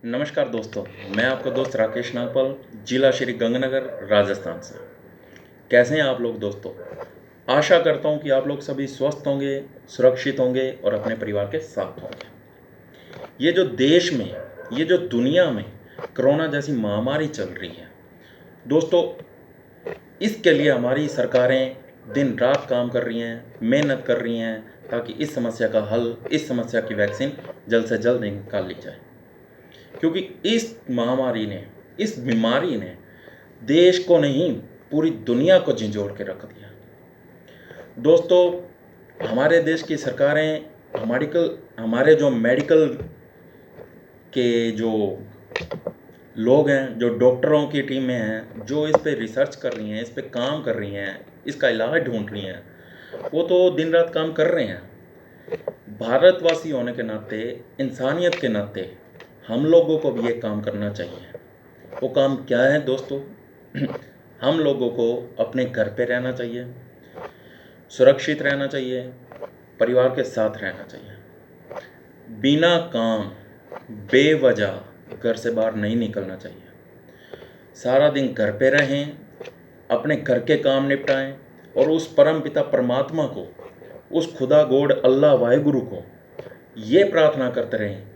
नमस्कार दोस्तों, मैं आपका दोस्त राकेश नागपाल, जिला श्री गंगानगर, राजस्थान से। कैसे हैं आप लोग दोस्तों? आशा करता हूं कि आप लोग सभी स्वस्थ होंगे, सुरक्षित होंगे और अपने परिवार के साथ होंगे। ये जो देश में, ये जो दुनिया में कोरोना जैसी महामारी चल रही है दोस्तों, इसके लिए हमारी सरकारें दिन रात काम कर रही हैं, मेहनत कर रही हैं ताकि इस समस्या का हल, इस समस्या की वैक्सीन जल्द से जल्द निकाल ली जाए। क्योंकि इस महामारी ने, इस बीमारी ने देश को नहीं, पूरी दुनिया को झंझोड़ के रख दिया। दोस्तों, हमारे देश की सरकारें, हमारे जो मेडिकल के जो लोग हैं, जो डॉक्टरों की टीमें हैं, जो इस पे रिसर्च कर रही हैं, इस पे काम कर रही हैं, इसका इलाज ढूंढ रही हैं, वो तो दिन रात काम कर रहे हैं। भारतवासी होने के नाते, इंसानियत के नाते हम लोगों को भी ये काम करना चाहिए। वो काम क्या है दोस्तों? हम लोगों को अपने घर पे रहना चाहिए, सुरक्षित रहना चाहिए, परिवार के साथ रहना चाहिए। बिना काम, बेवजह घर से बाहर नहीं निकलना चाहिए। सारा दिन घर पे रहें, अपने घर के काम निपटाएं और उस परम पिता परमात्मा को, उस खुदा गॉड अल्लाह वाहिगुरु को ये प्रार्थना करते रहें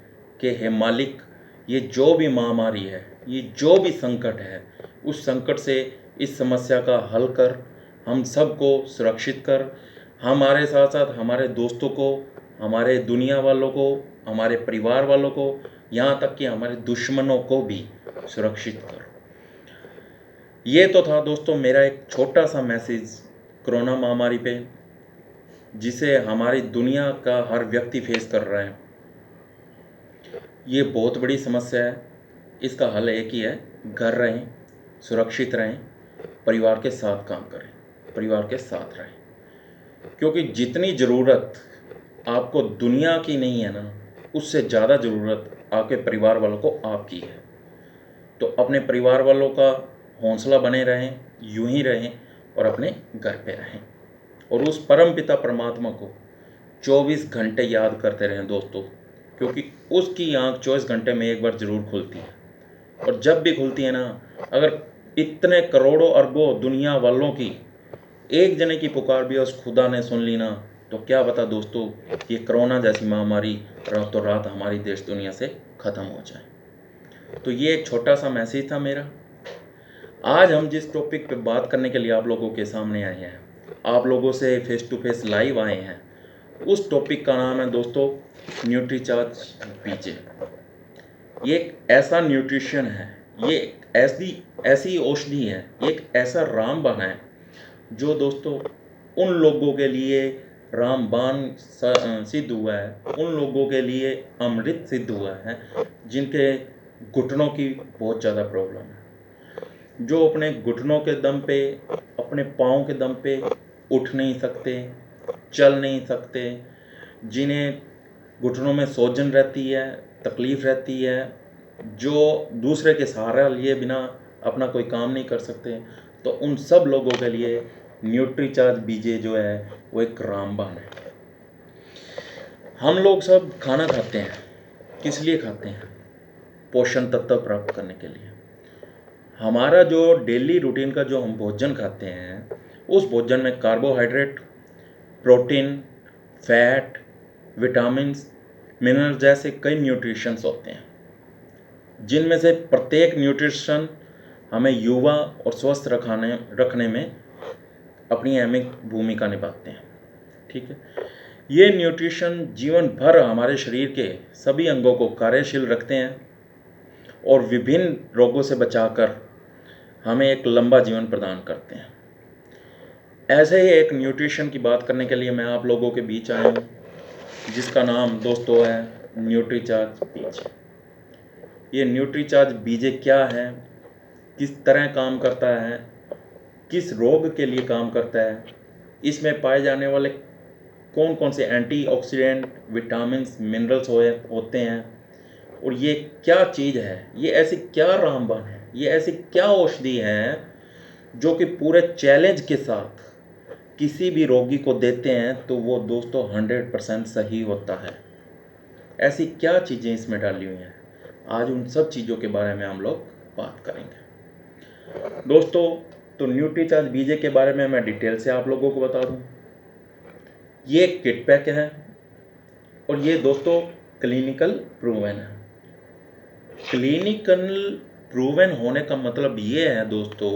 कि हे मालिक, ये जो भी महामारी है, ये जो भी संकट है, उस संकट से इस समस्या का हल कर, हम सबको सुरक्षित कर, हमारे साथ साथ हमारे दोस्तों को, हमारे दुनिया वालों को, हमारे परिवार वालों को, यहाँ तक कि हमारे दुश्मनों को भी सुरक्षित कर। ये तो था दोस्तों मेरा एक छोटा सा मैसेज कोरोना महामारी पे, जिसे हमारी दुनिया का हर व्यक्ति फेस कर रहा है। ये बहुत बड़ी समस्या है। इसका हल एक ही है, घर रहें, सुरक्षित रहें, परिवार के साथ काम करें, परिवार के साथ रहें। क्योंकि जितनी ज़रूरत आपको दुनिया की नहीं है ना, उससे ज़्यादा ज़रूरत आपके परिवार वालों को आपकी है। तो अपने परिवार वालों का हौसला बने रहें, यूं ही रहें और अपने घर पे रहें और उस परम पिता परमात्मा को 24 घंटे याद करते रहें दोस्तों, क्योंकि उसकी आँख 24 घंटे में एक बार ज़रूर खुलती है। और जब भी खुलती है ना, अगर इतने करोड़ों अरबों दुनिया वालों की एक जने की पुकार भी उस खुदा ने सुन ली ना, तो क्या बता दोस्तों, ये कोरोना जैसी महामारी रातों रात हमारी देश दुनिया से ख़त्म हो जाए। तो ये एक छोटा सा मैसेज था मेरा। आज हम जिस टॉपिक पे बात करने के लिए आप लोगों के सामने आए हैं, आप लोगों से फेस टू फेस लाइव आए हैं, उस टॉपिक का नाम है दोस्तों न्यूट्रीचार्ज बीजे। ये एक ऐसा न्यूट्रिशन है, ये एक ऐसी औषधि है, ये एक ऐसा रामबाण है जो दोस्तों उन लोगों के लिए रामबाण सिद्ध हुआ है, उन लोगों के लिए अमृत सिद्ध हुआ है जिनके घुटनों की बहुत ज़्यादा प्रॉब्लम है, जो अपने घुटनों के दम पे, अपने पाँव के दम पे उठ नहीं सकते, चल नहीं सकते, जिन्हें घुटनों में सूजन रहती है, तकलीफ़ रहती है, जो दूसरे के सहारा लिए बिना अपना कोई काम नहीं कर सकते, तो उन सब लोगों के लिए न्यूट्रीचार्ज बीजे जो है वो एक रामबाण है। हम लोग सब खाना खाते हैं, किस लिए खाते हैं? पोषण तत्व प्राप्त करने के लिए। हमारा जो डेली रूटीन का जो हम भोजन खाते हैं, उस भोजन में carbohydrate, protein, fat, vitamins, mineral जैसे कई न्यूट्रिशंस होते हैं, जिनमें से प्रत्येक न्यूट्रिशन हमें युवा और स्वस्थ रखने में अपनी अहम भूमिका निभाते हैं। ठीक है, ये न्यूट्रिशन जीवन भर हमारे शरीर के सभी अंगों को कार्यशील रखते हैं और विभिन्न रोगों से बचाकर हमें एक लंबा जीवन प्रदान करते हैं। ऐसे ही एक न्यूट्रिशन की बात करने के लिए मैं आप लोगों के बीच आया हूँ, जिसका नाम दोस्तों है न्यूट्रीचार्ज बीजे। ये न्यूट्रीचार्ज बीजे क्या है, किस तरह काम करता है, किस रोग के लिए काम करता है, इसमें पाए जाने वाले कौन कौन से एंटीऑक्सीडेंट, विटामिन्स, मिनरल्स होते हैं, और ये क्या चीज़ है, ये ऐसी क्या रामबाण है, ये ऐसी क्या औषधि है जो कि पूरे चैलेंज के साथ किसी भी रोगी को देते हैं तो वो दोस्तों 100% सही होता है। ऐसी क्या चीज़ें इसमें डाली हुई हैं, आज उन सब चीज़ों के बारे में हम लोग बात करेंगे दोस्तों। तो न्यूट्रीचार्ज बीजे के बारे में मैं डिटेल से आप लोगों को बता दूं। ये एक किट पैक है और ये दोस्तों क्लिनिकल प्रूवन है। क्लिनिकल प्रूवन होने का मतलब ये है दोस्तों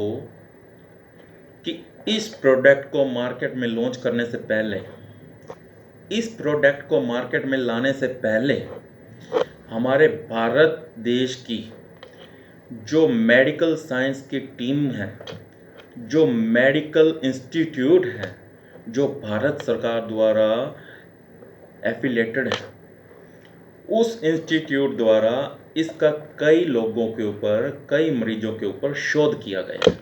कि इस प्रोडक्ट को मार्केट में लॉन्च करने से पहले, इस प्रोडक्ट को मार्केट में लाने से पहले हमारे भारत देश की जो मेडिकल साइंस की टीम है, जो मेडिकल इंस्टीट्यूट है, जो भारत सरकार द्वारा एफिलेटेड है, उस इंस्टीट्यूट द्वारा इसका कई लोगों के ऊपर, कई मरीजों के ऊपर शोध किया गया है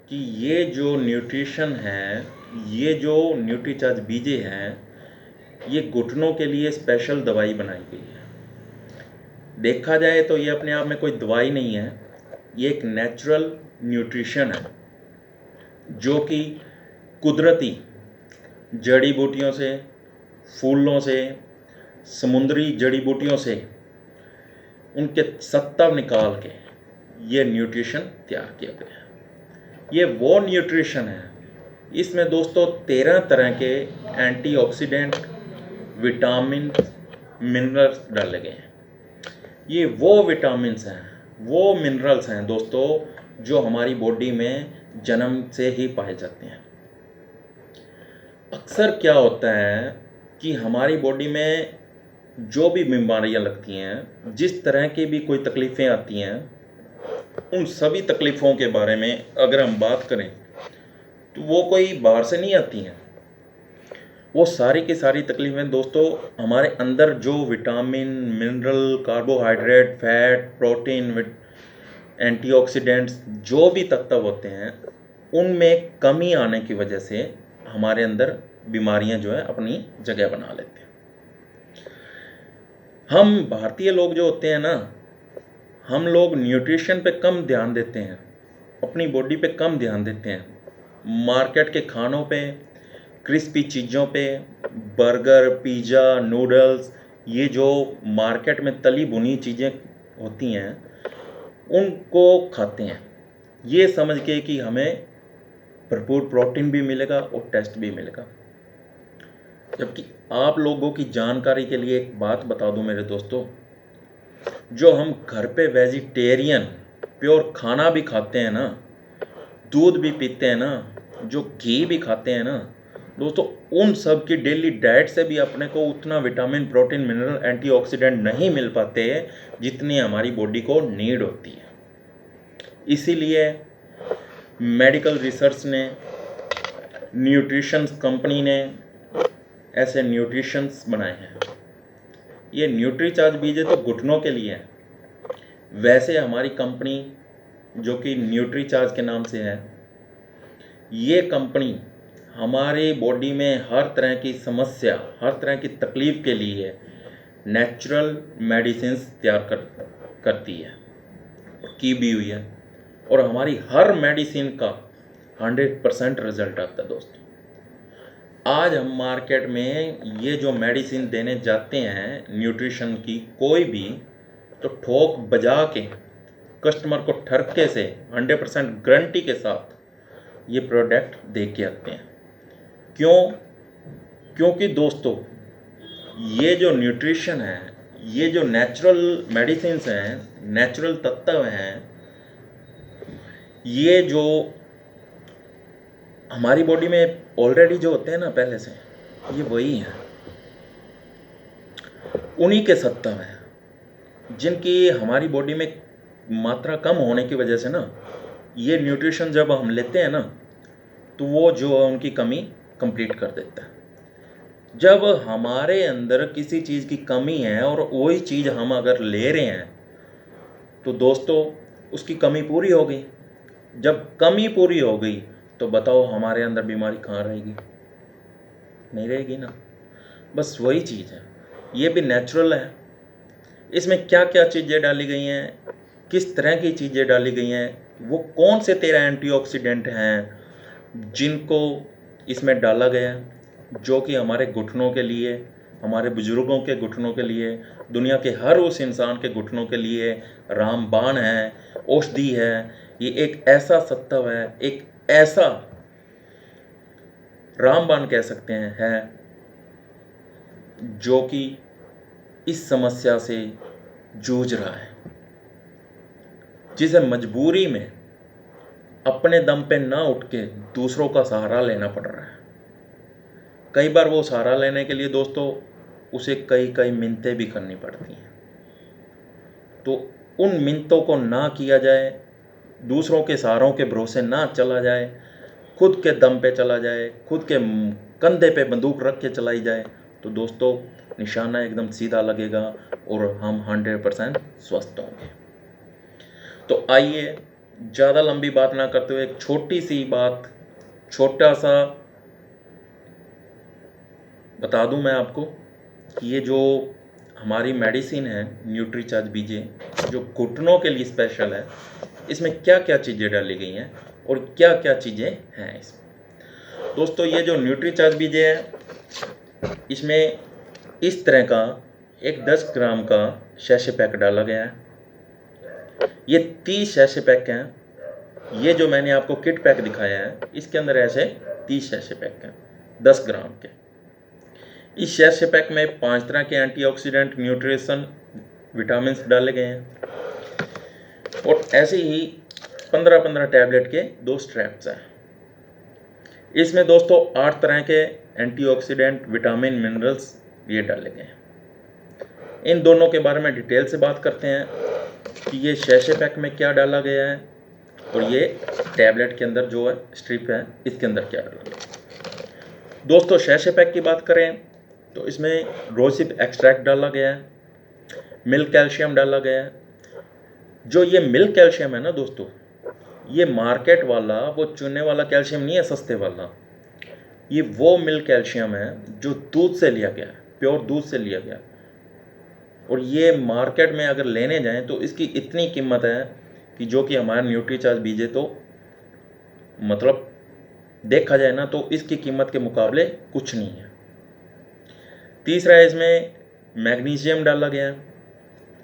कि ये जो न्यूट्रिशन है, ये जो न्यूट्रीचार्ज बीजे हैं, ये घुटनों के लिए स्पेशल दवाई बनाई गई है। देखा जाए तो ये अपने आप में कोई दवाई नहीं है, ये एक नेचुरल न्यूट्रिशन है जो कि कुदरती जड़ी बूटियों से, फूलों से, समुद्री जड़ी बूटियों से उनके सत्ता निकाल के ये न्यूट्रिशन तैयार किया गया है। ये वो न्यूट्रिशन है, इसमें दोस्तों 13 तरह के एंटीऑक्सीडेंट, विटामिन, मिनरल्स डाले गए हैं। ये वो विटामिन्स हैं, वो मिनरल्स हैं दोस्तों जो हमारी बॉडी में जन्म से ही पाए जाते हैं। अक्सर क्या होता है कि हमारी बॉडी में जो भी बीमारियां लगती हैं, जिस तरह की भी कोई तकलीफ़ें आती हैं, उन सभी तकलीफ़ों के बारे में अगर हम बात करें तो वो कोई बाहर से नहीं आती हैं। वो सारी की सारी तकलीफ़ें दोस्तों हमारे अंदर जो vitamin, mineral, carbohydrate, fat, protein, antioxidants जो भी तत्व होते हैं, उनमें कमी आने की वजह से हमारे अंदर बीमारियां जो है अपनी जगह बना लेते हैं। हम भारतीय लोग जो होते हैं ना, हम लोग न्यूट्रिशन पे कम ध्यान देते हैं, अपनी बॉडी पे कम ध्यान देते हैं। मार्केट के खानों पे, क्रिस्पी चीज़ों पे, बर्गर, पिज़्ज़ा, नूडल्स, ये जो मार्केट में तली भुनी चीज़ें होती हैं उनको खाते हैं, ये समझ के कि हमें भरपूर प्रोटीन भी मिलेगा और टेस्ट भी मिलेगा। जबकि आप लोगों की जानकारी के लिए एक बात बता दूं मेरे दोस्तों, जो हम घर पे वेजिटेरियन प्योर खाना भी खाते हैं ना, दूध भी पीते हैं ना, जो घी भी खाते हैं ना दोस्तों, उन सब की डेली डाइट से भी अपने को उतना विटामिन, प्रोटीन, मिनरल, एंटीऑक्सीडेंट नहीं मिल पाते जितनी हमारी बॉडी को नीड होती है। इसीलिए मेडिकल रिसर्च ने, न्यूट्रिशन कंपनी ने ऐसे न्यूट्रिशंस बनाए हैं। ये न्यूट्रीचार्ज बीजे तो घुटनों के लिए है, वैसे हमारी कंपनी जो कि न्यूट्रीचार्ज के नाम से है, ये कंपनी हमारी बॉडी में हर तरह की समस्या, हर तरह की तकलीफ़ के लिए नेचुरल मेडिसिन्स तैयार करती है, की भी हुई है, और हमारी हर मेडिसिन का 100% रिजल्ट आता है दोस्तों। आज हम मार्केट में ये जो मेडिसिन देने जाते हैं न्यूट्रिशन की कोई भी, तो ठोक बजा के कस्टमर को ठरके से 100% गारंटी के साथ ये प्रोडक्ट दे के आते हैं। क्यों? क्योंकि दोस्तों ये जो न्यूट्रिशन है, ये जो नेचुरल मेडिसिन्स हैं, नेचुरल तत्व हैं, ये जो हमारी बॉडी में ऑलरेडी जो होते हैं ना पहले से, ये वही हैं, उन्हीं के सत्ता हैं जिनकी हमारी बॉडी में मात्रा कम होने की वजह से ना, ये न्यूट्रिशन जब हम लेते हैं ना तो वो जो उनकी कमी कंप्लीट कर देता है। जब हमारे अंदर किसी चीज़ की कमी है और वही चीज़ हम अगर ले रहे हैं तो दोस्तों उसकी कमी पूरी हो गई। जब कमी पूरी हो गई तो बताओ हमारे अंदर बीमारी कहाँ रहेगी? नहीं रहेगी ना। बस वही चीज़ है, ये भी नेचुरल है। इसमें क्या क्या चीज़ें डाली गई हैं, किस तरह की चीज़ें डाली गई हैं, वो कौन से 13 एंटीऑक्सीडेंट हैं जिनको इसमें डाला गया, जो कि हमारे घुटनों के लिए, हमारे बुजुर्गों के घुटनों के लिए, दुनिया के हर उस इंसान के घुटनों के लिए रामबाण है, औषधि है। ये एक ऐसा सत्व है, एक ऐसा रामबाण कह सकते हैं है, जो कि इस समस्या से जूझ रहा है, जिसे मजबूरी में अपने दम पे ना उठ के दूसरों का सहारा लेना पड़ रहा है। कई बार वो सहारा लेने के लिए दोस्तों उसे कई कई मिन्नतें भी करनी पड़ती हैं। तो उन मिन्नतों को ना किया जाए, दूसरों के सहारों के भरोसे ना चला जाए, खुद के दम पे चला जाए, खुद के कंधे पे बंदूक रख के चलाई जाए, तो दोस्तों निशाना एकदम सीधा लगेगा और हम 100% स्वस्थ होंगे। तो आइए ज़्यादा लंबी बात ना करते हुए एक छोटी सी बात, छोटा सा बता दूं मैं आपको कि ये जो हमारी मेडिसिन है न्यूट्रीचार्ज बीजे, जो घुटनों के लिए स्पेशल है, इसमें क्या क्या चीज़ें डाली गई हैं और क्या क्या चीज़ें हैं इसमें। दोस्तों ये जो न्यूट्रीचार्ज बीजे है, इसमें इस तरह का एक 10 ग्राम का शैशे पैक डाला गया है। ये 30 शैशे पैक हैं। ये जो मैंने आपको किट पैक दिखाया है, इसके अंदर ऐसे 30 शैशे पैक हैं 10 ग्राम के। इस शैशे पैक में 5 तरह के एंटीऑक्सीडेंट, न्यूट्रिशन, विटामिन डाले गए हैं और ऐसे ही 15-15 टैबलेट के 2 स्ट्रैप्स हैं। इसमें दोस्तों 8 तरह के एंटीऑक्सीडेंट, विटामिन, मिनरल्स ये डाले गए हैं। इन दोनों के बारे में डिटेल से बात करते हैं कि ये शैशे पैक में क्या डाला गया है और ये टैबलेट के अंदर जो है स्ट्रिप है, इसके अंदर क्या डाला गया है। दोस्तों शैशे पैक की बात करें तो इसमें रोसिप एक्सट्रैक्ट डाला गया है, मिल्क कैल्शियम डाला गया है। जो ये मिल्क कैल्शियम है ना दोस्तों, ये मार्केट वाला वो चुनने वाला कैल्शियम नहीं है, सस्ते वाला। ये वो मिल्क कैल्शियम है जो दूध से लिया गया है, प्योर दूध से लिया गया। और ये मार्केट में अगर लेने जाएं तो इसकी इतनी कीमत है कि जो कि हमारा न्यूट्रीचार्ज बीजे तो मतलब देखा जाए ना तो इसकी कीमत के मुकाबले कुछ नहीं है। तीसरा है इसमें मैग्नीशियम डाला गया है,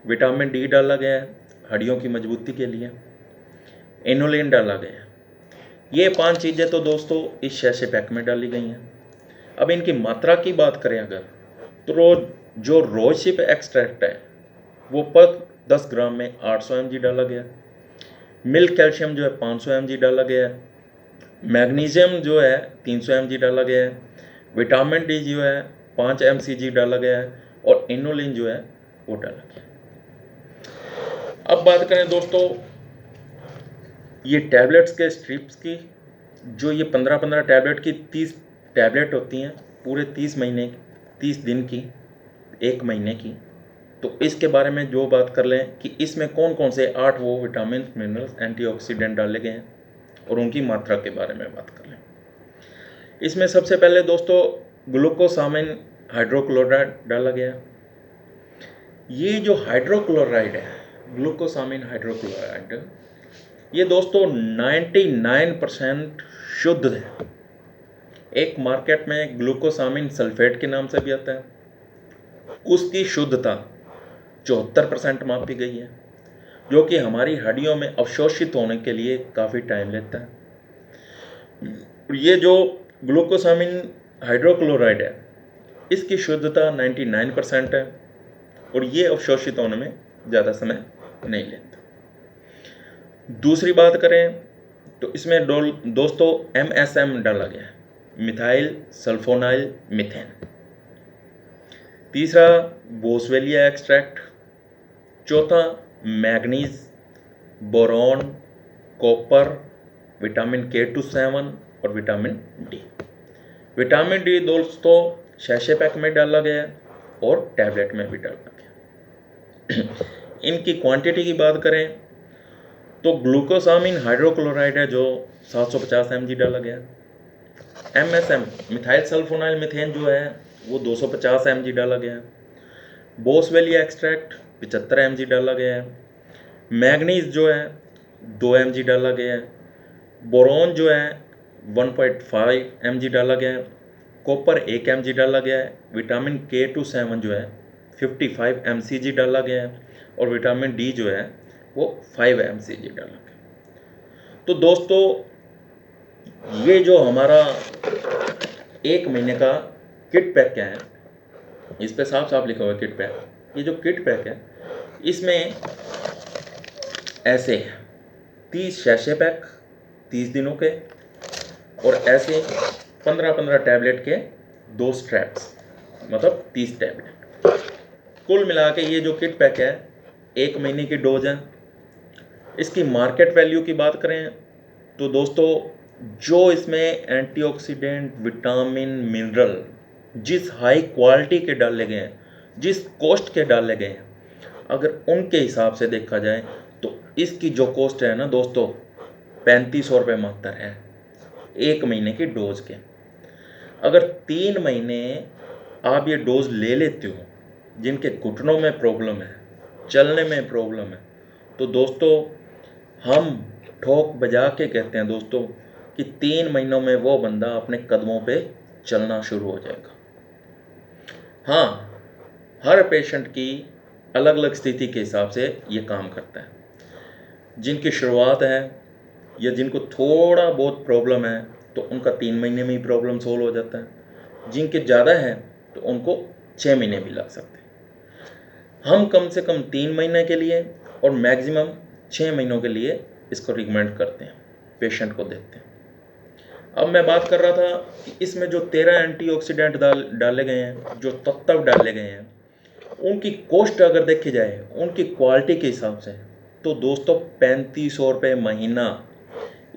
विटामिन डी डाला गया है हड्डियों की मजबूती के लिए, इनुलिन डाला गया है। ये 5 चीज़ें तो दोस्तों इस शैशे पैक में डाली गई हैं। अब इनकी मात्रा की बात करें अगर, तो जो रोसिप एक्सट्रैक्ट है वो पर 10 ग्राम में 800 mg डाला गया, मिल्क कैल्शियम जो है 500 mg डाला गया है, मैग्नीशियम जो है 300 mg डाला गया है, विटामिन डी जो है 5 mcg डाला गया है और इनुलिन जो है वो डाला गया। अब बात करें दोस्तों ये टैबलेट्स के स्ट्रिप्स की, जो ये 15-15 टैबलेट की 30 टैबलेट होती हैं पूरे 30 महीने, 30 दिन की, 1 महीने की। तो इसके बारे में जो बात कर लें कि इसमें कौन कौन से 8 वो विटामिन, मिनरल्स, एंटीऑक्सीडेंट डाले गए हैं और उनकी मात्रा के बारे में बात कर लें। इसमें सबसे पहले दोस्तों ग्लूकोसामिन हाइड्रोक्लोराइड डाला गया। ये जो हाइड्रोक्लोराइड है, ग्लूकोसामिन हाइड्रोक्लोराइड, ये दोस्तों 99% शुद्ध है। एक मार्केट में ग्लूकोसामिन सल्फेट के नाम से भी आता है, उसकी शुद्धता 74% मापी गई है, जो कि हमारी हड्डियों में अवशोषित होने के लिए काफ़ी टाइम लेता है। ये जो ग्लूकोसामिन हाइड्रोक्लोराइड है, इसकी शुद्धता 99% है और ये अवशोषित होने में ज़्यादा समय नहीं लेता। दूसरी बात करें तो इसमें दोस्तों MSM डाला गया है, मिथाइल सल्फोनाइल मीथेन। तीसरा बोसवेलिया एक्सट्रैक्ट। चौथा manganese, boron, copper, vitamin K2-7 और विटामिन डी। विटामिन डी दोस्तों शैशे पैक में डाला गया है और टैबलेट में भी डाला गया। इनकी क्वांटिटी की बात करें तो ग्लूकोसामिन हाइड्रोक्लोराइड है जो 750 mg डाला गया। MSM मिथाइल सल्फोनाइल मीथेन जो है वो 250 mg डाला गया। बोसवेलिया एक्सट्रैक्ट 75 mg डाला गया है। मैग्नीज जो है 2 mg डाला गया है। बोरॉन जो है 1.5 mg डाला गया है। कॉपर 1 mg डाला गया है, विटामिन K27 जो है 55 mcg डाला गया है, और विटामिन डी जो है वो 5 mcg डाला गया। तो दोस्तों ये जो हमारा 1 महीने का किट पैक क्या है, इस पे साफ साफ लिखा हुआ है किट पैक। ये जो किट पैक है इसमें ऐसे 30 शैशे पैक 30 दिनों के, और ऐसे 15-15 टैबलेट के 2 स्ट्रैप्स, मतलब 30 टैबलेट। कुल मिला के ये जो किट पैक है 1 महीने की डोज है। इसकी मार्केट वैल्यू की बात करें तो दोस्तों जो इसमें एंटीऑक्सीडेंट, विटामिन, मिनरल जिस हाई क्वालिटी के डाले गए हैं, जिस कॉस्ट के डाले गए हैं, अगर उनके हिसाब से देखा जाए तो इसकी जो कॉस्ट है ना दोस्तों 3500 रुपये मात्र है 1 महीने की डोज के। अगर 3 महीने आप ये डोज ले लेते हो, जिनके घुटनों में प्रॉब्लम है, चलने में प्रॉब्लम है, तो दोस्तों हम ठोक बजा के कहते हैं दोस्तों कि 3 महीनों में वो बंदा अपने कदमों पे चलना शुरू हो जाएगा। हाँ, हर पेशेंट की अलग अलग स्थिति के हिसाब से ये काम करता है। जिनकी शुरुआत है या जिनको थोड़ा बहुत प्रॉब्लम है तो उनका 3 महीने में ही प्रॉब्लम सोल्व हो जाता है। जिनके ज़्यादा है तो उनको 6 महीने भी लग सकते हैं। हम कम से कम 3 महीने के लिए और मैक्सिमम 6 महीनों के लिए इसको रिकमेंड करते हैं, पेशेंट को देते हैं। अब मैं बात कर रहा था कि इसमें जो 13 एंटीऑक्सीडेंट डाले गए हैं, जो तत्व डाले गए हैं, उनकी कॉस्ट अगर देखी जाए उनकी क्वालिटी के हिसाब से तो दोस्तों 3500 रुपये महीना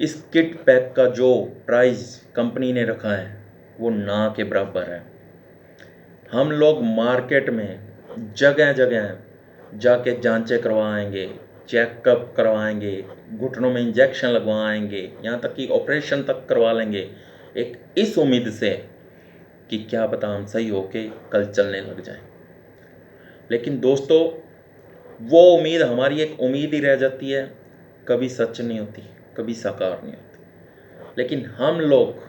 इस किट पैक का जो प्राइस कंपनी ने रखा है वो ना के बराबर है। हम लोग मार्केट में जगह जगह जाके जांचें करवाएंगे, चेकअप करवाएंगे, घुटनों में इंजेक्शन लगवाएंगे, यहाँ तक कि ऑपरेशन तक करवा लेंगे, एक इस उम्मीद से कि क्या पता हम सही होके कल चलने लग जाएं। लेकिन दोस्तों वो उम्मीद हमारी एक उम्मीद ही रह जाती है, कभी सच नहीं होती, कभी साकार नहीं होती। लेकिन हम लोग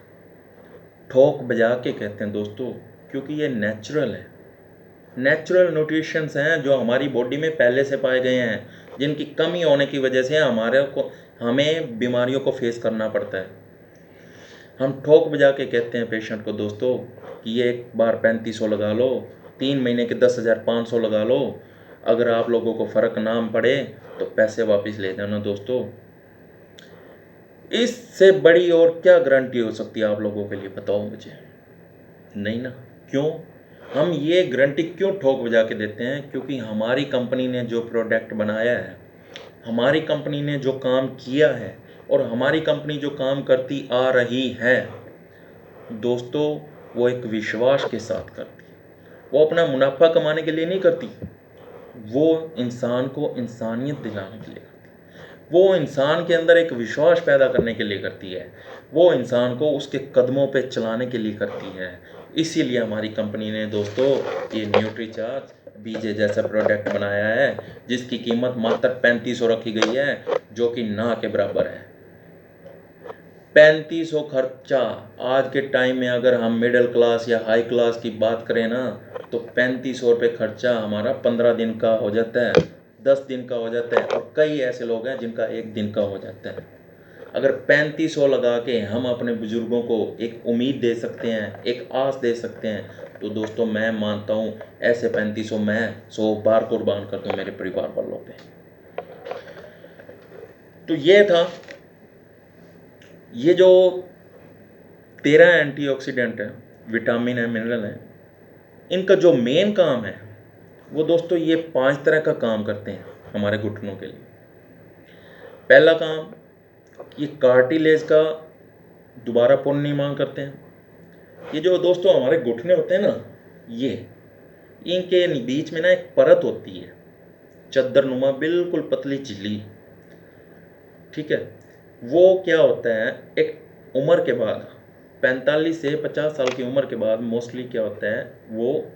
ठोक बजा के कहते हैं दोस्तों, क्योंकि ये नेचुरल है, नेचुरल न्यूट्रिशंस हैं जो हमारी बॉडी में पहले से पाए गए हैं, जिनकी कमी होने की वजह से हमें बीमारियों को फेस करना पड़ता है। हम ठोक बजा के कहते हैं पेशेंट को दोस्तों कि ये एक बार 3500 लगा लो, 3 महीने के 10,500 लगा लो, अगर आप लोगों को फ़र्क ना पड़े तो पैसे वापस ले देना दोस्तों। इससे बड़ी और क्या गारंटी हो सकती है आप लोगों के लिए, बताओ मुझे? नहीं ना। क्यों? हम ये गारंटी क्यों ठोक बजा के देते हैं? क्योंकि हमारी कंपनी ने जो प्रोडक्ट बनाया है, हमारी कंपनी ने जो काम किया है, और हमारी कंपनी जो काम करती आ रही है दोस्तों, वो एक विश्वास के साथ करती है। वो अपना मुनाफा कमाने के लिए नहीं करती, वो इंसान को इंसानियत दिलाने के लिए करती है। वो इंसान के अंदर एक विश्वास पैदा करने के लिए करती है, वो इंसान को उसके कदमों पे चलाने के लिए करती है। इसीलिए हमारी कंपनी ने दोस्तों ये न्यूट्रीचार्ज बीजे जैसा प्रोडक्ट बनाया है, जिसकी कीमत मात्र 3500 रखी गई है, जो कि ना के बराबर है। 3500 खर्चा आज के टाइम में, अगर हम मिडिल क्लास या हाई क्लास की बात करें ना, तो 3500 रुपये खर्चा हमारा 15 दिन का हो जाता है, 10 दिन का हो जाता है, और कई ऐसे लोग हैं जिनका 1 दिन का हो जाता है। अगर 3500 लगा के हम अपने बुजुर्गों को एक उम्मीद दे सकते हैं, एक आस दे सकते हैं, तो दोस्तों मैं मानता हूँ ऐसे 3500 मैं 100 बार कुर्बान कर दूँ मेरे परिवार वालों पे। तो ये था, ये जो 13 एंटीऑक्सीडेंट है, विटामिन है, मिनरल है, इनका जो मेन काम है वो दोस्तों ये 5 तरह का काम करते हैं हमारे घुटनों के लिए। पहला काम, ये कार्टिलेज का दोबारा पुनर्निर्माण करते हैं। ये जो दोस्तों हमारे घुटने होते हैं ना, ये इनके बीच में ना एक परत होती है, चद्दरनुमा बिल्कुल पतली झिल्ली, ठीक है। वो क्या होता है, एक उम्र के बाद 45 से 50 साल की उम्र के बाद मोस्टली क्या होता है, वो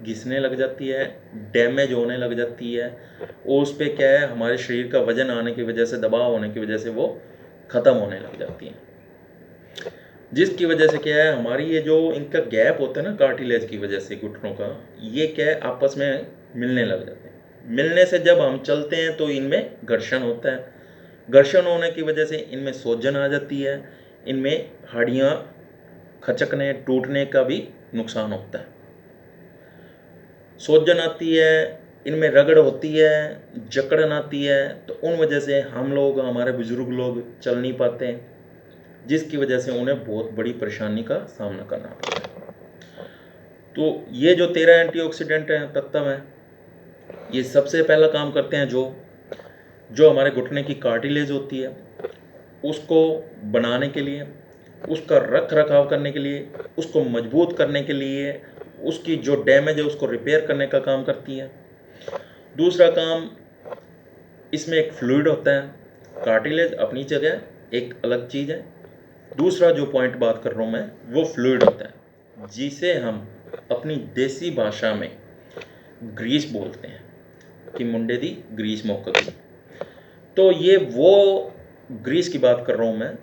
घिसने लग जाती है, डैमेज होने लग जाती है, और उस पर क्या है, हमारे शरीर का वजन आने की वजह से, दबाव होने की वजह से वो ख़त्म होने लग जाती है। जिसकी वजह से क्या है, हमारी ये जो इनका गैप होता है ना कार्टिलेज की वजह से घुटनों का, ये क्या है आपस में मिलने लग जाते हैं। मिलने से जब हम चलते हैं तो इनमें घर्षण होता है, घर्षण होने की वजह से इनमें सूजन आ जाती है, इनमें हड्डियाँ खचकने टूटने का भी नुकसान होता है, सूजन आती है, इनमें रगड़ होती है, जकड़न आती है। तो उन वजह से हम लोग, हमारे बुजुर्ग लोग चल नहीं पाते हैं, जिसकी वजह से उन्हें बहुत बड़ी परेशानी का सामना करना पड़ता है। तो ये जो 13 एंटीऑक्सीडेंट हैं, तत्व हैं, ये सबसे पहला काम करते हैं जो हमारे घुटने की कार्टिलेज होती है उसको बनाने के लिए, उसका रख रखाव करने के लिए, उसको मजबूत करने के लिए, उसकी जो डैमेज है उसको रिपेयर करने का काम करती है। दूसरा काम, इसमें एक फ्लूइड होता है, कार्टिलेज अपनी जगह एक अलग चीज़ है। दूसरा जो पॉइंट बात कर रहा हूँ मैं, वो फ्लूइड होता है जिसे हम अपनी देसी भाषा में ग्रीस बोलते हैं कि मुंडे दी ग्रीस मुक गई। तो ये वो ग्रीस की बात कर रहा हूँ मैं।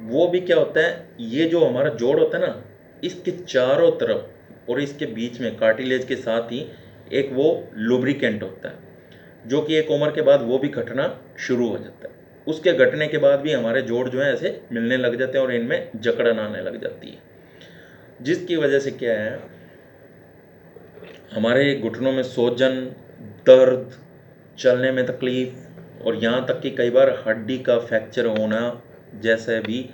वो भी क्या होता है, ये जो हमारा जोड़ होता है ना, इसके चारों तरफ और इसके बीच में कार्टिलेज के साथ ही एक वो लुब्रिकेंट होता है, जो कि एक उम्र के बाद वो भी घटना शुरू हो जाता है। उसके घटने के बाद भी हमारे जोड़ जो है ऐसे मिलने लग जाते हैं और इनमें जकड़न आने लग जाती है, जिसकी वजह से क्या है, हमारे घुटनों में सूजन, दर्द, चलने में तकलीफ और यहाँ तक कि कई बार हड्डी का फ्रैक्चर होना जैसे भी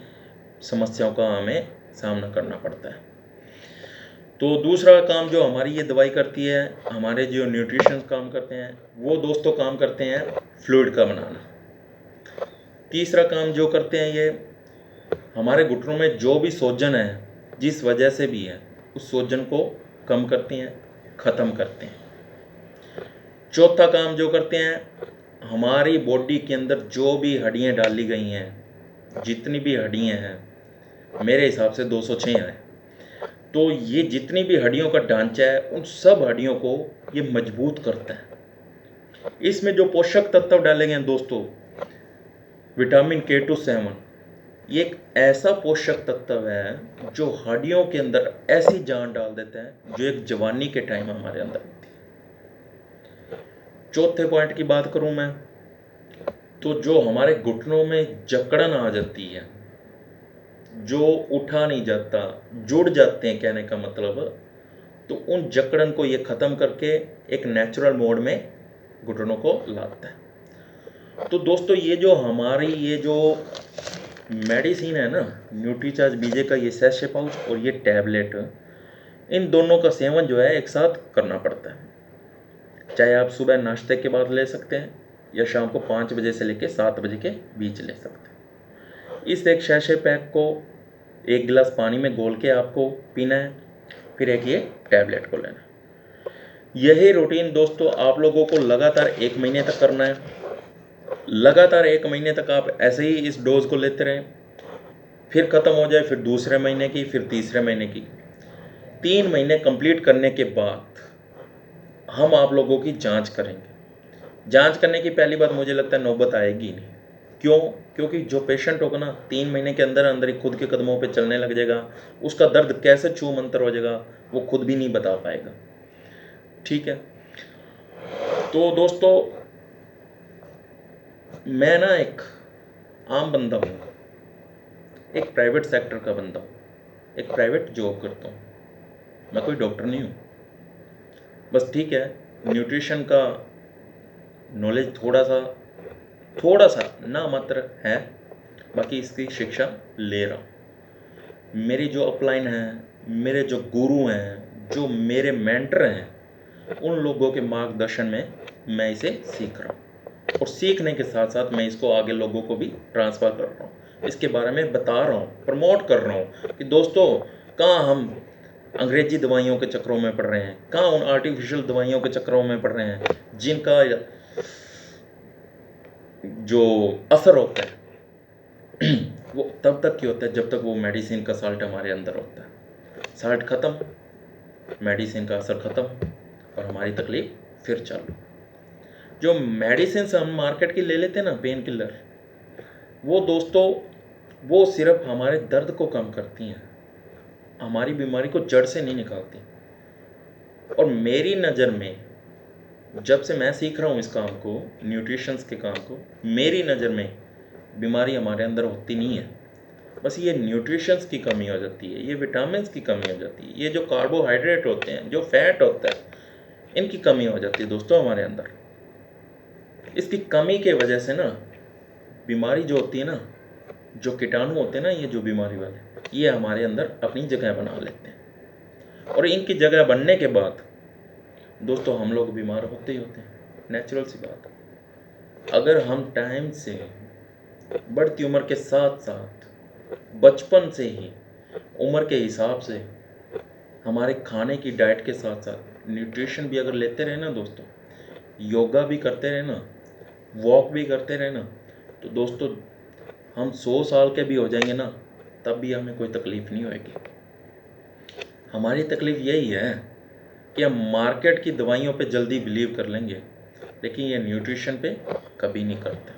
समस्याओं का हमें सामना करना पड़ता है। तो दूसरा काम जो हमारी ये दवाई करती है, हमारे जो न्यूट्रिशन काम करते हैं, वो दोस्तों काम करते हैं फ्लूइड का बनाना। तीसरा काम जो करते हैं ये, हमारे घुटनों में जो भी सूजन है जिस वजह से भी है, उस सूजन को कम करते हैं, ख़त्म करते हैं। चौथा काम जो करते हैं, हमारी बॉडी के अंदर जो भी हड्डियाँ डाली गई हैं, जितनी भी हड्डियाँ हैं, मेरे हिसाब से 206 हैं, तो ये जितनी भी हड्डियों का ढांचा है उन सब हड्डियों को ये मजबूत करता है। इसमें जो पोषक तत्व डाले गए हैं दोस्तों, विटामिन K2 7, ये एक ऐसा पोषक तत्व है जो हड्डियों के अंदर ऐसी जान डाल देता है जो एक जवानी के टाइम हमारे अंदर होती है। चौथे पॉइंट की बात करूं मैं, तो जो हमारे घुटनों में जकड़न आ जाती है, जो उठा नहीं जाता, जुड़ जाते हैं कहने का मतलब, तो उन जकड़न को ये ख़त्म करके एक नेचुरल मोड में घुटनों को लाता है। तो दोस्तों ये जो हमारी ये जो मेडिसिन है ना, न्यूट्रीचार्ज बीजे का ये सैशे पाउच और ये टैबलेट, इन दोनों का सेवन जो है एक साथ करना पड़ता है। चाहे आप सुबह नाश्ते के बाद ले सकते हैं या शाम को 5 बजे से लेकर 7 बजे के बीच ले सकते हैं। इस एक सैशे पैक को 1 गिलास पानी में घोल के आपको पीना है, फिर एक ये टैबलेट को लेना है। यही रूटीन दोस्तों आप लोगों को लगातार 1 महीने तक करना है। लगातार 1 महीने तक आप ऐसे ही इस डोज को लेते रहें, फिर ख़त्म हो जाए, फिर दूसरे महीने की, फिर तीसरे महीने की। 3 महीने कंप्लीट करने के बाद हम आप लोगों की जांच करेंगे। जांच करने की पहली बात मुझे लगता है नौबत आएगी नहीं। क्यों? क्योंकि जो पेशेंट होगा ना, 3 महीने के अंदर अंदर ही खुद के कदमों पे चलने लग जाएगा। उसका दर्द कैसे छू मंतर हो जाएगा वो खुद भी नहीं बता पाएगा। ठीक है, तो दोस्तों मैं ना एक आम बंदा हूँ, एक प्राइवेट सेक्टर का बंदा हूँ, एक प्राइवेट जॉब करता हूँ, मैं कोई डॉक्टर नहीं हूँ। बस ठीक है, न्यूट्रिशन का नॉलेज थोड़ा सा ना मात्र है, बाकी इसकी शिक्षा ले रहा हूँ। मेरी जो अपलाइन है, मेरे जो गुरु हैं, जो मेरे मेंटर हैं, उन लोगों के मार्गदर्शन में मैं इसे सीख रहा हूँ और सीखने के साथ साथ मैं इसको आगे लोगों को भी ट्रांसफ़र कर रहा हूँ, इसके बारे में बता रहा हूँ, प्रमोट कर रहा हूँ कि दोस्तों कहाँ हम अंग्रेजी दवाइयों के चक्करों में पड़ रहे हैं, कहाँ उन आर्टिफिशियल दवाइयों के चक्करों में पड़ रहे हैं जिनका जो असर होता है वो तब तक ही होता है जब तक वो मेडिसिन का साल्ट हमारे अंदर होता है। साल्ट ख़त्म, मेडिसिन का असर ख़त्म और हमारी तकलीफ़ फिर चालू। जो मेडिसिन हम मार्केट की ले लेते हैं ना, पेन किलर, वो दोस्तों वो सिर्फ हमारे दर्द को कम करती हैं, हमारी बीमारी को जड़ से नहीं निकालती। और मेरी नज़र में, जब से मैं सीख रहा हूँ इस काम को, न्यूट्रिशंस के काम को, मेरी नज़र में बीमारी हमारे अंदर होती नहीं है। बस ये न्यूट्रिशंस की कमी हो जाती है, ये विटामिन्स की कमी हो जाती है, ये जो कार्बोहाइड्रेट होते हैं, जो फैट होता है, इनकी कमी हो जाती है दोस्तों हमारे अंदर। इसकी कमी के वजह से ना बीमारी जो होती है ना, जो कीटाणु होते हैं ना, ये जो बीमारी वाले, ये हमारे अंदर अपनी जगह बना लेते हैं। और इनकी जगह बनने के बाद दोस्तों हम लोग बीमार होते ही होते हैं, नेचुरल सी बात है। अगर हम टाइम से, बढ़ती उम्र के साथ साथ, बचपन से ही उम्र के हिसाब से हमारे खाने की डाइट के साथ साथ न्यूट्रिशन भी अगर लेते रहे ना दोस्तों, योगा भी करते रहे ना, वॉक भी करते रहे ना, तो दोस्तों हम 100 साल के भी हो जाएंगे ना, तब भी हमें कोई तकलीफ़ नहीं होएगी। हमारी तकलीफ़ यही है कि हम मार्केट की दवाइयों पे जल्दी बिलीव कर लेंगे, लेकिन ये न्यूट्रिशन पे कभी नहीं करते।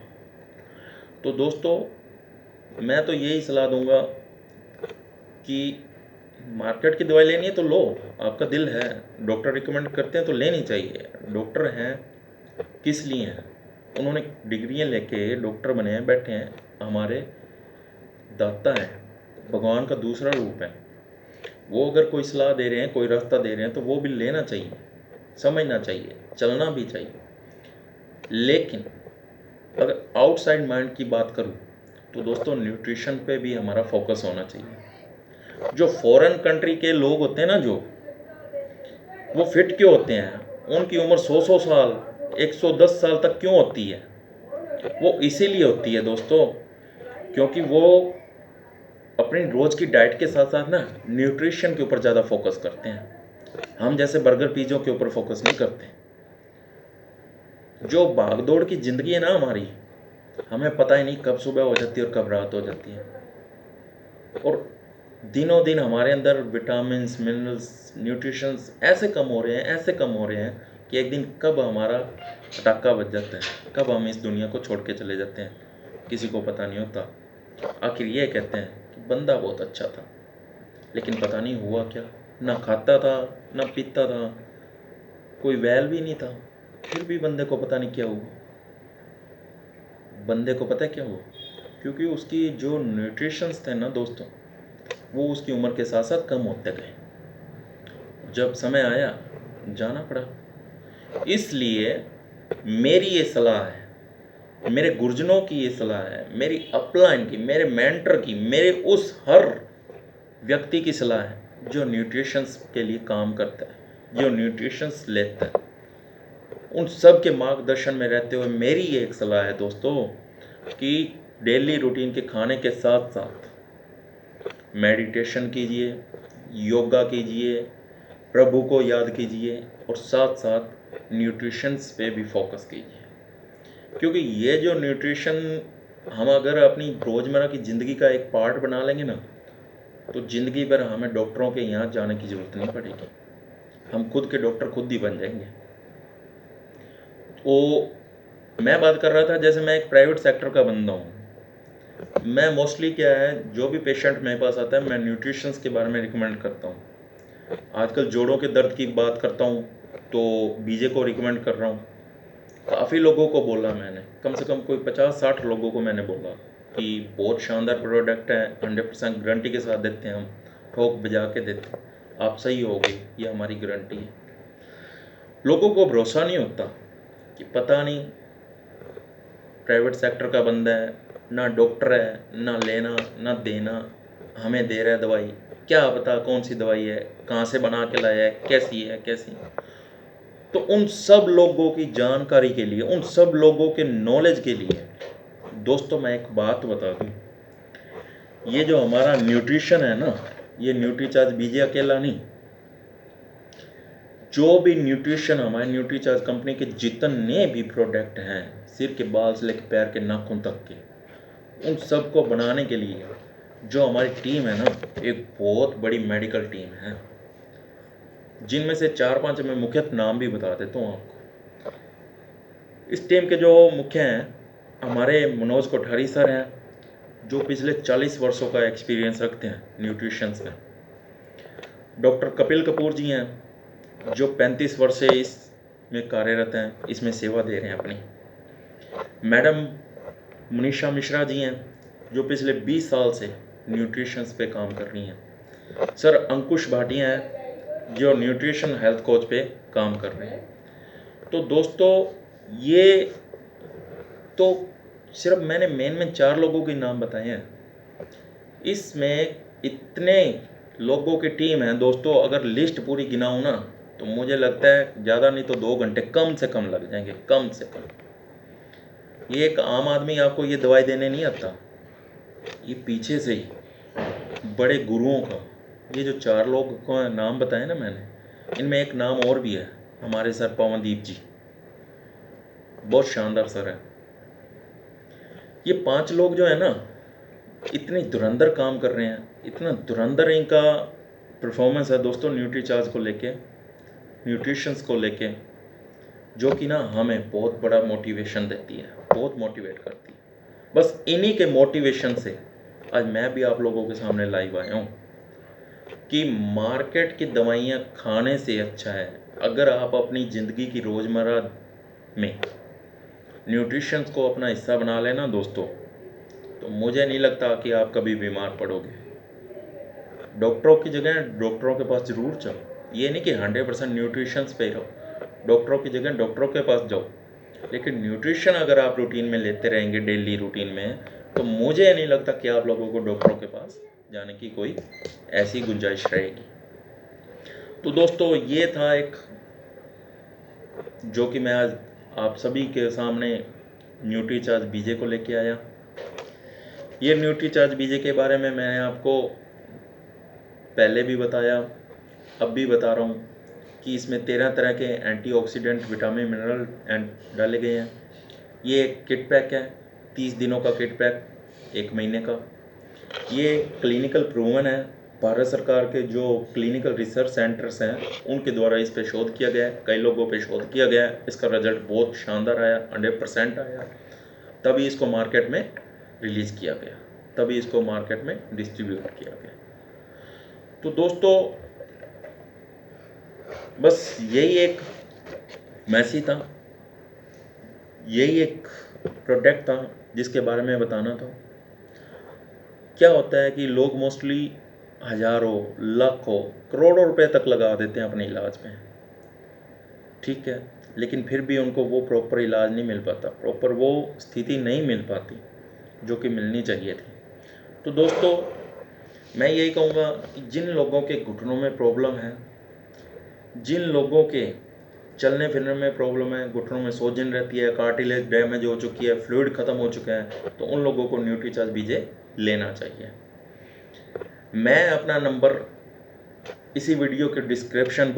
तो दोस्तों मैं तो यही सलाह दूंगा कि मार्केट की दवाई लेनी है तो लो, आपका दिल है, डॉक्टर रिकमेंड करते हैं तो लेनी चाहिए। डॉक्टर हैं किस लिए हैं? उन्होंने डिग्रियां लेके डॉक्टर बने हैं, बैठे हैं, हमारे दाता हैं, भगवान का दूसरा रूप है। वो अगर कोई सलाह दे रहे हैं, कोई रास्ता दे रहे हैं, तो वो भी लेना चाहिए, समझना चाहिए, चलना भी चाहिए। लेकिन अगर आउटसाइड माइंड की बात करूँ तो दोस्तों न्यूट्रिशन पे भी हमारा फोकस होना चाहिए। जो फॉरेन कंट्री के लोग होते हैं ना, जो वो फिट क्यों होते हैं, उनकी उम्र 100 साल, 110 साल तक क्यों होती है? वो इसीलिए होती है दोस्तों, क्योंकि वो अपनी रोज़ की डाइट के साथ साथ ना न्यूट्रिशन के ऊपर ज़्यादा फोकस करते हैं। हम जैसे बर्गर पिज़्ज़ों के ऊपर फोकस नहीं करते। जो भागदौड़ की ज़िंदगी है ना हमारी, हमें पता ही नहीं कब सुबह हो जाती है और कब रात हो जाती है। और दिनों दिन हमारे अंदर विटामिन्स, मिनरल्स, न्यूट्रिशंस ऐसे कम हो रहे हैं, ऐसे कम हो रहे हैं कि एक दिन कब हमारा पटाखा बज जाता है, कब हम इस दुनिया को छोड़ के चले जाते हैं, किसी को पता नहीं होता। आखिर ये कहते हैं कि बंदा बहुत अच्छा था, लेकिन पता नहीं हुआ क्या, ना खाता था ना पीता था, कोई वैल भी नहीं था, फिर भी बंदे को पता नहीं क्या हुआ। बंदे को पता है क्या हुआ? क्योंकि उसकी जो न्यूट्रिशंस थे ना दोस्तों, वो उसकी उम्र के साथ साथ कम होते गए। जब समय आया जाना पड़ा। इसलिए मेरी ये सलाह है, मेरे गुरुजनों की ये सलाह है, मेरी अपलाइन की, मेरे मेंटर की, मेरे उस हर व्यक्ति की सलाह है जो न्यूट्रिशंस के लिए काम करता है, जो न्यूट्रिशंस लेता है। उन सब के मार्गदर्शन में रहते हुए मेरी ये एक सलाह है दोस्तों कि डेली रूटीन के खाने के साथ साथ मेडिटेशन कीजिए, योगा कीजिए, प्रभु को याद कीजिए, और साथ साथ न्यूट्रिशंस पे भी फोकस कीजिए। क्योंकि ये जो न्यूट्रिशन हम अगर अपनी रोज़मर्रा की ज़िंदगी का एक पार्ट बना लेंगे ना, तो ज़िंदगी भर हमें डॉक्टरों के यहाँ जाने की ज़रूरत नहीं पड़ेगी। हम खुद के डॉक्टर खुद ही बन जाएंगे। तो मैं बात कर रहा था, जैसे मैं एक प्राइवेट सेक्टर का बंदा हूँ, मैं मोस्टली क्या है, जो भी पेशेंट मेरे पास आता है मैं न्यूट्रिशंस के बारे में रिकमेंड करता हूँ। आजकल जोड़ों के दर्द की बात करता हूँ तो बीजे को रिकमेंड कर रहा हूँ। काफ़ी लोगों को बोला मैंने, कम से कम कोई 50-60 लोगों को मैंने बोला कि बहुत शानदार प्रोडक्ट है, 100% गारंटी के साथ देते हैं, हम ठोक बजा के देते हैं, आप सही होगे, ये हमारी गारंटी है। लोगों को भरोसा नहीं होता कि पता नहीं प्राइवेट सेक्टर का बंदा है, ना डॉक्टर है, ना लेना ना देना, हमें दे रहा है दवाई, क्या पता कौन सी दवाई है, कहाँ से बना के लाया है, कैसी है कैसी। तो उन सब लोगों की जानकारी के लिए, उन सब लोगों के नॉलेज के लिए दोस्तों मैं एक बात बता दूं, ये जो हमारा न्यूट्रिशन है ना, ये न्यूट्रीचार्ज बीजे अकेला नहीं, जो भी न्यूट्रिशन हमारे न्यूट्रीचार्ज कंपनी के जितने भी प्रोडक्ट हैं, सिर के बाल से लेकर पैर के नाखून तक के, उन सब को बनाने के लिए जो हमारी टीम है ना, एक बहुत बड़ी मेडिकल टीम है, जिनमें से 4-5 मैं मुख्य नाम भी बता देता हूँ आपको। इस टीम के जो मुख्य हैं, हमारे मनोज कोठारी सर हैं, जो पिछले 40 वर्षों का एक्सपीरियंस रखते हैं न्यूट्रिशंस में। डॉक्टर कपिल कपूर जी हैं जो 35 वर्ष से इसमें कार्यरत हैं, इसमें सेवा दे रहे हैं अपनी। मैडम मनीषा मिश्रा जी हैं जो पिछले 20 साल से न्यूट्रिशंस पे काम कर रही हैं। सर अंकुश भाटिया हैं जो न्यूट्रिशन हेल्थ कोच पे काम कर रहे हैं। तो दोस्तों ये तो सिर्फ मैंने मेन 4 लोगों के नाम बताए हैं। इसमें इतने लोगों की टीम है दोस्तों, अगर लिस्ट पूरी गिनाऊँ ना तो मुझे लगता है ज़्यादा नहीं तो 2 घंटे कम से कम लग जाएंगे, कम से कम। ये एक आम आदमी आपको ये दवाई देने नहीं आता, ये पीछे से ही बड़े गुरुओं का, ये जो 4 लोग को नाम बताए ना मैंने, इनमें एक नाम और भी है, हमारे सर पवनदीप जी, बहुत शानदार सर है। ये 5 लोग जो है ना इतने धुरंधर काम कर रहे हैं, इतना धुरंधर इनका परफॉर्मेंस है दोस्तों न्यूट्रीचार्ज को लेके, न्यूट्रिशंस को लेके, जो कि ना हमें बहुत बड़ा मोटिवेशन देती है, बहुत मोटिवेट करती है। बस इन्हीं के मोटिवेशन से आज मैं भी आप लोगों के सामने लाइव आया हूँ कि मार्केट की दवाइयाँ खाने से अच्छा है अगर आप अपनी ज़िंदगी की रोज़मर्रा में न्यूट्रिशंस को अपना हिस्सा बना लेना दोस्तों, तो मुझे नहीं लगता कि आप कभी बीमार पड़ोगे। डॉक्टरों की जगह डॉक्टरों के पास ज़रूर जाओ, ये नहीं कि 100% न्यूट्रिशंस पे रहो, डॉक्टरों की जगह डॉक्टरों के पास जाओ, लेकिन न्यूट्रिशन अगर आप रूटीन में लेते रहेंगे डेली रूटीन में, तो मुझे नहीं लगता कि आप लोगों को डॉक्टरों के पास जाने की कोई ऐसी गुंजाइश रहेगी। तो दोस्तों ये था एक जो कि मैं आज आप सभी के सामने न्यूट्रीचार्ज बीजे को लेके आया। ये न्यूट्रीचार्ज बीजे के बारे में मैंने आपको पहले भी बताया, अब भी बता रहा हूँ कि इसमें 13 तरह के एंटीऑक्सीडेंट, विटामिन, मिनरल डाले गए हैं। ये एक किट पैक है, 30 दिनों का किट पैक, 1 महीने का। ये क्लिनिकल प्रूवन है, भारत सरकार के जो क्लिनिकल रिसर्च सेंटर्स हैं उनके द्वारा इस पे शोध किया गया है, कई लोगों पे शोध किया गया है, इसका रिजल्ट बहुत शानदार आया, 100% आया, तभी इसको मार्केट में रिलीज़ किया गया, तभी इसको मार्केट में डिस्ट्रीब्यूट किया गया। तो दोस्तों बस यही एक मैसेज था, यही एक प्रोडक्ट था जिसके बारे में बताना था। क्या होता है कि लोग मोस्टली हज़ारों, लाखों, करोड़ों रुपए तक लगा देते हैं अपने इलाज में, ठीक है, लेकिन फिर भी उनको वो प्रॉपर इलाज नहीं मिल पाता, प्रॉपर वो स्थिति नहीं मिल पाती जो कि मिलनी चाहिए थी। तो दोस्तों मैं यही कहूँगा कि जिन लोगों के घुटनों में प्रॉब्लम है, जिन लोगों के चलने फिरने में प्रॉब्लम है, घुटनों में सोजन रहती है, कार्टिलेज डैमेज हो चुकी है, फ्लूइड ख़त्म हो चुका है, तो उन लोगों को न्यूट्रीचार्ज बीजे लेना चाहिए। मैं अपना नंबर इसी वीडियो के डिस्क्रिप्शन